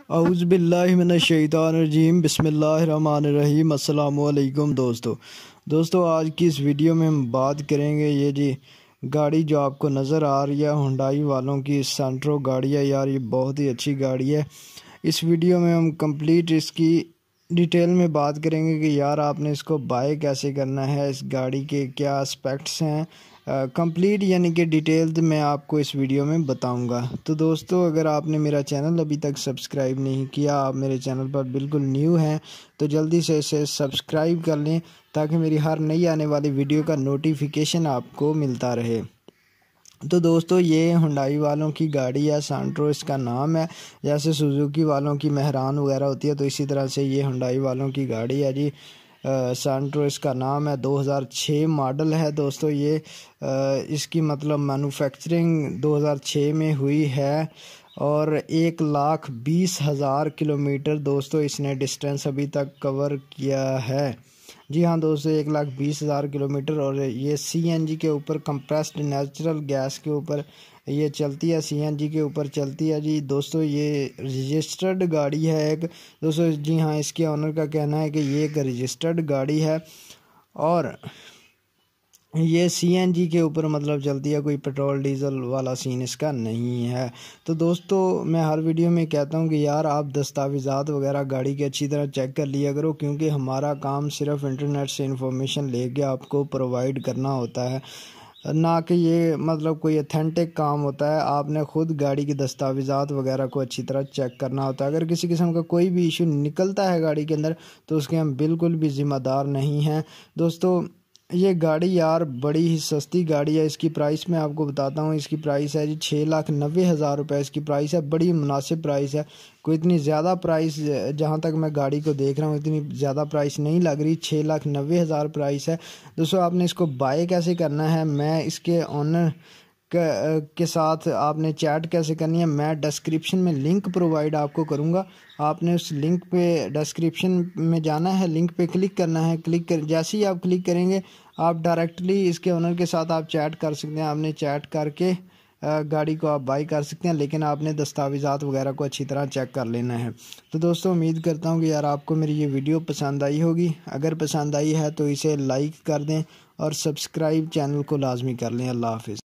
औज़ुबिल्लाहिमिनश्शैतानिर्रजीम बिस्मिल्लाहिर्रहमानिर्रहीम अस्सलामुअलैकुम दोस्तों आज की इस वीडियो में हम बात करेंगे ये जी गाड़ी जो आपको नज़र आ रही है हुंडई वालों की सेंट्रो गाड़ी है यार। ये बहुत ही अच्छी गाड़ी है। इस वीडियो में हम कंप्लीट इसकी डिटेल में बात करेंगे कि यार आपने इसको बाय कैसे करना है, इस गाड़ी के क्या एस्पेक्ट्स हैं, कंप्लीट यानी कि डिटेल्ड मैं आपको इस वीडियो में बताऊंगा। तो दोस्तों अगर आपने मेरा चैनल अभी तक सब्सक्राइब नहीं किया, आप मेरे चैनल पर बिल्कुल न्यू हैं तो जल्दी से इसे सब्सक्राइब कर लें ताकि मेरी हर नई आने वाली वीडियो का नोटिफिकेशन आपको मिलता रहे। तो दोस्तों ये हुंडई वालों की गाड़ी है, सेंट्रो इसका नाम है। जैसे सुजुकी वालों की मेहरान वगैरह होती है तो इसी तरह से ये हुंडई वालों की गाड़ी है जी। सेंट्रो इसका नाम है, 2006 मॉडल है दोस्तों। ये इसकी मतलब मैन्युफैक्चरिंग 2006 में हुई है और 1,20,000 किलोमीटर दोस्तों इसने डिस्टेंस अभी तक कवर किया है। जी हाँ दोस्तों, 1,20,000 किलोमीटर। और ये सीएनजी के ऊपर, कंप्रेस्ड नेचुरल गैस के ऊपर ये चलती है, सीएनजी के ऊपर चलती है जी दोस्तों। ये रजिस्टर्ड गाड़ी है एक दोस्तों। जी हाँ, इसके ऑनर का कहना है कि ये एक रजिस्टर्ड गाड़ी है और ये सीएनजी के ऊपर मतलब चलती है, कोई पेट्रोल डीजल वाला सीन इसका नहीं है। तो दोस्तों मैं हर वीडियो में कहता हूँ कि यार आप दस्तावेज़ात वगैरह गाड़ी के अच्छी तरह चेक कर लिया करो, क्योंकि हमारा काम सिर्फ इंटरनेट से इंफॉर्मेशन लेके आपको प्रोवाइड करना होता है, ना कि ये मतलब कोई अथेंटिक काम होता है। आपने खुद गाड़ी की दस्तावेज़ात वगैरह को अच्छी तरह चेक करना होता है। अगर किसी किस्म का कोई भी इशू निकलता है गाड़ी के अंदर तो उसके हम बिल्कुल भी ज़िम्मेदार नहीं हैं दोस्तों। ये गाड़ी यार बड़ी ही सस्ती गाड़ी है। इसकी प्राइस मैं आपको बताता हूँ। इसकी प्राइस है जी 6,90,000 रुपये इसकी प्राइस है। बड़ी मुनासिब प्राइस है, कोई इतनी ज़्यादा प्राइस जहाँ तक मैं गाड़ी को देख रहा हूँ इतनी ज़्यादा प्राइस नहीं लग रही। 6,90,000 प्राइस है दोस्तों। आपने इसको बाय कैसे करना है, मैं इसके ऑनर के साथ आपने चैट कैसे करनी है, मैं डिस्क्रिप्शन में लिंक प्रोवाइड आपको करूंगा। आपने उस लिंक पे डिस्क्रिप्शन में जाना है, लिंक पे क्लिक करना है। क्लिक कर जैसे ही आप क्लिक करेंगे आप डायरेक्टली इसके ओनर के साथ आप चैट कर सकते हैं। आपने चैट करके गाड़ी को आप बाई कर सकते हैं, लेकिन आपने दस्तावेज़ात वगैरह को अच्छी तरह चेक कर लेना है। तो दोस्तों उम्मीद करता हूँ कि यार आपको मेरी ये वीडियो पसंद आई होगी। अगर पसंद आई है तो इसे लाइक कर दें और सब्सक्राइब चैनल को लाजमी कर लें। अल्लाह हाफिज़।